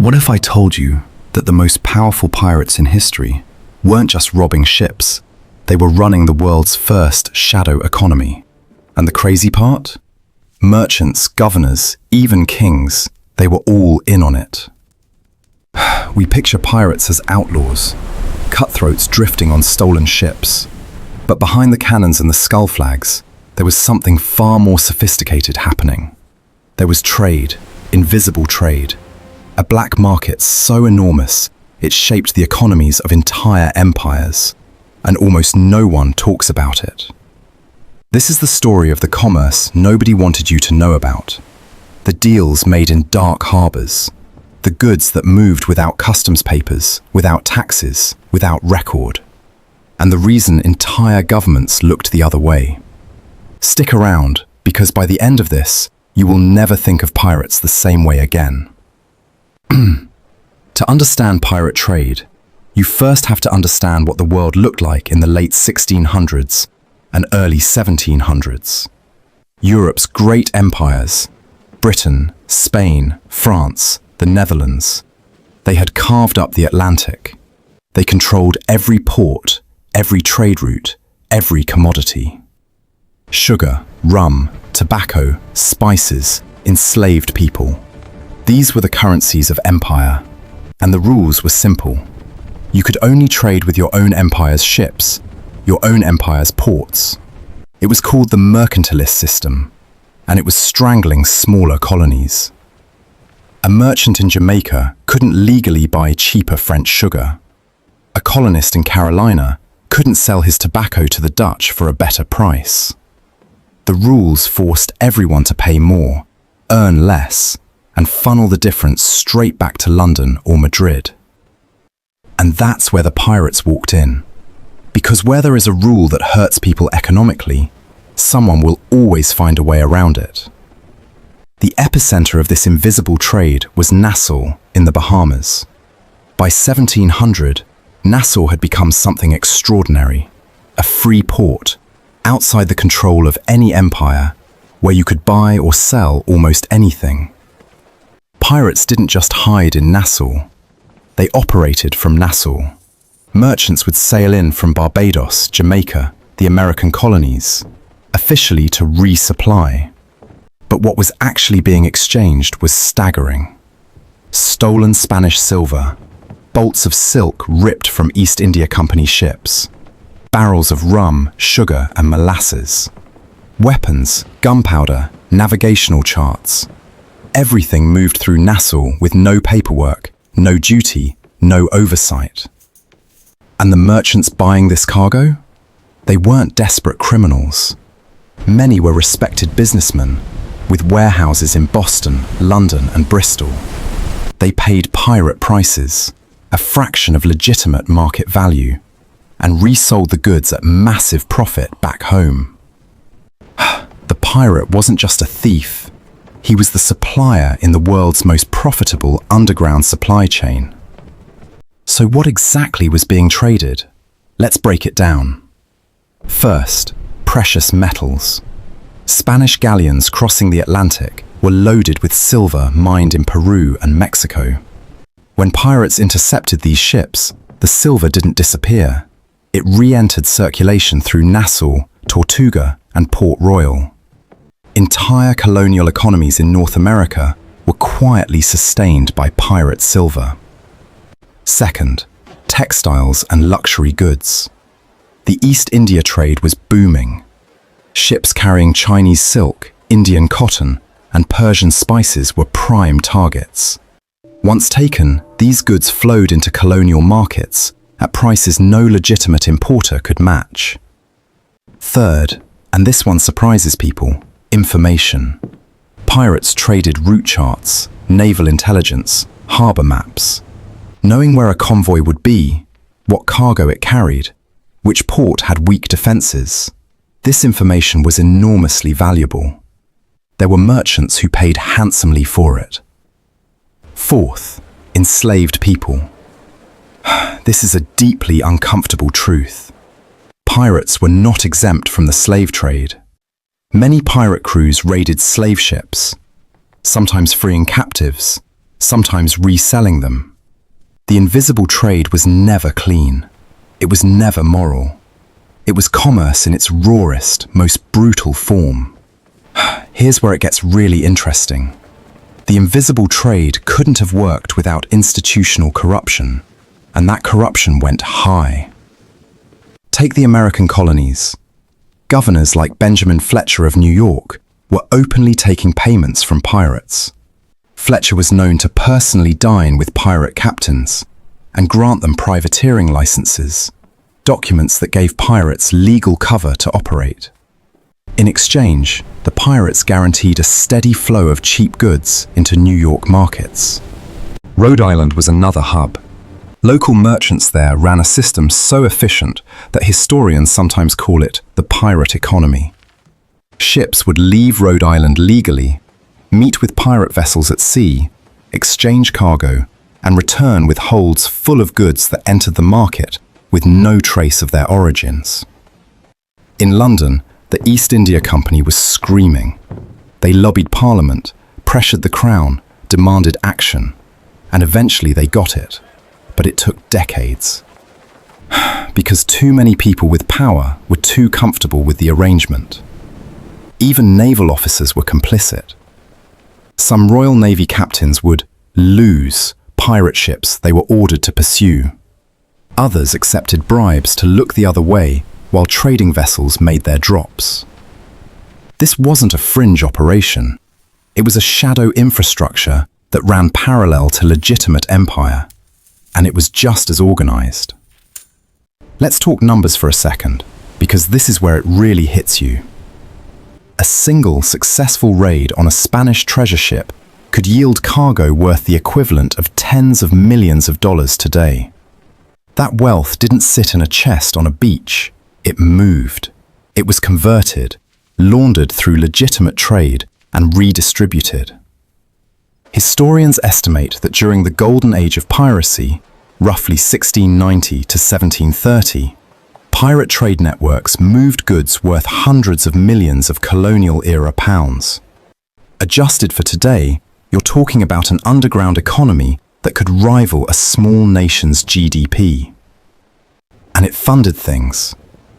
What if I told you that the most powerful pirates in history weren't just robbing ships, they were running the world's first shadow economy? And the crazy part? Merchants, governors, even kings, they were all in on it. We picture pirates as outlaws, cutthroats drifting on stolen ships. But behind the cannons and the skull flags, there was something far more sophisticated happening. There was trade, invisible trade, a black market so enormous it shaped the economies of entire empires, and almost no one talks about it. This is the story of the commerce nobody wanted you to know about, the deals made in dark harbors, the goods that moved without customs papers, without taxes, without record, and the reason entire governments looked the other way. Stick around, because by the end of this, you will never think of pirates the same way again. To understand pirate trade, you first have to understand what the world looked like in the late 1600s and early 1700s. Europe's great empires, Britain, Spain, France, the Netherlands, they had carved up the Atlantic. They controlled every port, every trade route, every commodity. Sugar, rum, tobacco, spices, enslaved people. These were the currencies of empire, and the rules were simple. You could only trade with your own empire's ships, your own empire's ports. It was called the mercantilist system, and it was strangling smaller colonies. A merchant in Jamaica couldn't legally buy cheaper French sugar. A colonist in Carolina couldn't sell his tobacco to the Dutch for a better price. The rules forced everyone to pay more, earn less, and funnel the difference straight back to London or Madrid. And that's where the pirates walked in. Because where there is a rule that hurts people economically, someone will always find a way around it. The epicenter of this invisible trade was Nassau in the Bahamas. By 1700, Nassau had become something extraordinary, a free port, outside the control of any empire, where you could buy or sell almost anything. Pirates didn't just hide in Nassau. They operated from Nassau. Merchants would sail in from Barbados, Jamaica, the American colonies, officially to resupply. But what was actually being exchanged was staggering. Stolen Spanish silver, bolts of silk ripped from East India Company ships, barrels of rum, sugar, and molasses, weapons, gunpowder, navigational charts. Everything moved through Nassau with no paperwork, no duty, no oversight. And the merchants buying this cargo? They weren't desperate criminals. Many were respected businessmen with warehouses in Boston, London, and Bristol. They paid pirate prices, a fraction of legitimate market value, and resold the goods at massive profit back home. The pirate wasn't just a thief. He was the supplier in the world's most profitable underground supply chain. So what exactly was being traded? Let's break it down. First, precious metals. Spanish galleons crossing the Atlantic were loaded with silver mined in Peru and Mexico. When pirates intercepted these ships, the silver didn't disappear. It re-entered circulation through Nassau, Tortuga, and Port Royal. Entire colonial economies in North America were quietly sustained by pirate silver. Second, textiles and luxury goods. The East India trade was booming. Ships carrying Chinese silk, Indian cotton, and Persian spices were prime targets. Once taken, these goods flowed into colonial markets at prices no legitimate importer could match. Third, and this one surprises people, information. Pirates traded route charts, naval intelligence, harbor maps. Knowing where a convoy would be, what cargo it carried, which port had weak defenses. This information was enormously valuable. There were merchants who paid handsomely for it. Fourth, enslaved people. This is a deeply uncomfortable truth. Pirates were not exempt from the slave trade. Many pirate crews raided slave ships, sometimes freeing captives, sometimes reselling them. The invisible trade was never clean. It was never moral. It was commerce in its rawest, most brutal form. Here's where it gets really interesting. The invisible trade couldn't have worked without institutional corruption, and that corruption went high. Take the American colonies. Governors like Benjamin Fletcher of New York were openly taking payments from pirates. Fletcher was known to personally dine with pirate captains and grant them privateering licenses, documents that gave pirates legal cover to operate. In exchange, the pirates guaranteed a steady flow of cheap goods into New York markets. Rhode Island was another hub. Local merchants there ran a system so efficient that historians sometimes call it the pirate economy. Ships would leave Rhode Island legally, meet with pirate vessels at sea, exchange cargo, and return with holds full of goods that entered the market with no trace of their origins. In London, the East India Company was screaming. They lobbied Parliament, pressured the Crown, demanded action, and eventually they got it. But it took decades. Because too many people with power were too comfortable with the arrangement. Even naval officers were complicit. Some Royal Navy captains would lose pirate ships they were ordered to pursue. Others accepted bribes to look the other way while trading vessels made their drops. This wasn't a fringe operation. It was a shadow infrastructure that ran parallel to legitimate empire, and it was just as organized. Let's talk numbers for a second, because this is where it really hits you. A single successful raid on a Spanish treasure ship could yield cargo worth the equivalent of tens of millions of dollars today. That wealth didn't sit in a chest on a beach. It moved. It was converted, laundered through legitimate trade, and redistributed. Historians estimate that during the golden age of piracy, roughly 1690 to 1730, pirate trade networks moved goods worth hundreds of millions of colonial-era pounds. Adjusted for today, you're talking about an underground economy that could rival a small nation's GDP. And it funded things.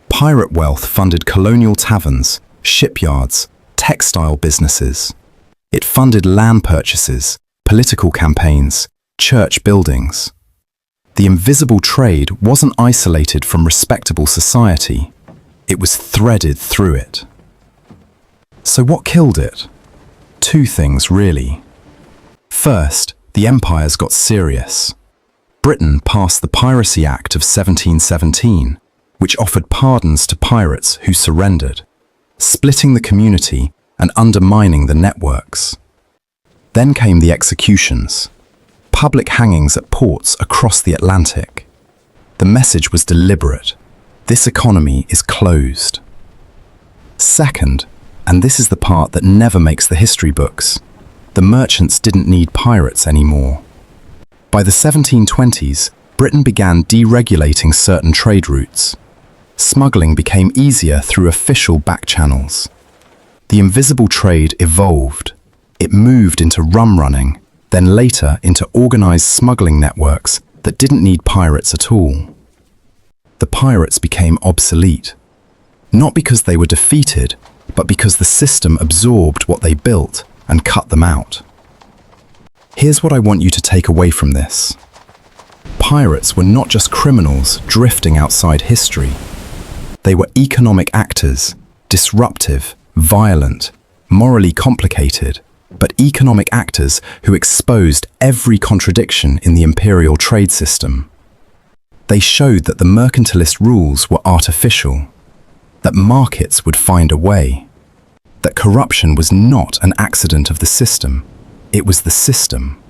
Pirate wealth funded colonial taverns, shipyards, textile businesses. It funded land purchases, political campaigns, church buildings. The invisible trade wasn't isolated from respectable society. It was threaded through it. So what killed it? Two things, really. First, the empires got serious. Britain passed the Piracy Act of 1717, which offered pardons to pirates who surrendered, splitting the community and undermining the networks. Then came the executions, public hangings at ports across the Atlantic. The message was deliberate. This economy is closed. Second, and this is the part that never makes the history books, the merchants didn't need pirates anymore. By the 1720s, Britain began deregulating certain trade routes. Smuggling became easier through official back channels. The invisible trade evolved. It moved into rum running, then later into organized smuggling networks that didn't need pirates at all. The pirates became obsolete, not because they were defeated, but because the system absorbed what they built and cut them out. Here's what I want you to take away from this. Pirates were not just criminals drifting outside history. They were economic actors, disruptive, violent, morally complicated, but economic actors who exposed every contradiction in the imperial trade system. They showed that the mercantilist rules were artificial, that markets would find a way, that corruption was not an accident of the system, it was the system.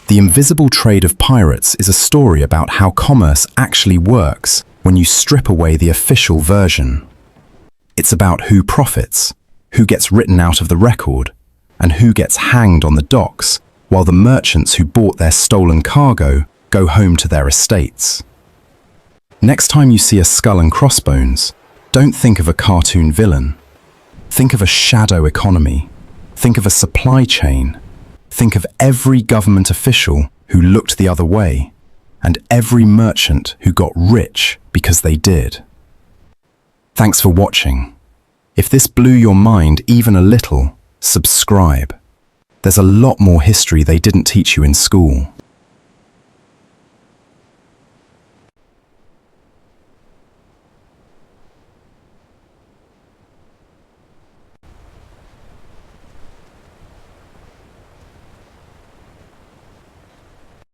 The invisible trade of pirates is a story about how commerce actually works when you strip away the official version. It's about who profits, who gets written out of the record, and who gets hanged on the docks, while the merchants who bought their stolen cargo go home to their estates. Next time you see a skull and crossbones, don't think of a cartoon villain. Think of a shadow economy. Think of a supply chain. Think of every government official who looked the other way, and every merchant who got rich because they did. Thanks for watching. If this blew your mind even a little, subscribe. There's a lot more history they didn't teach you in school.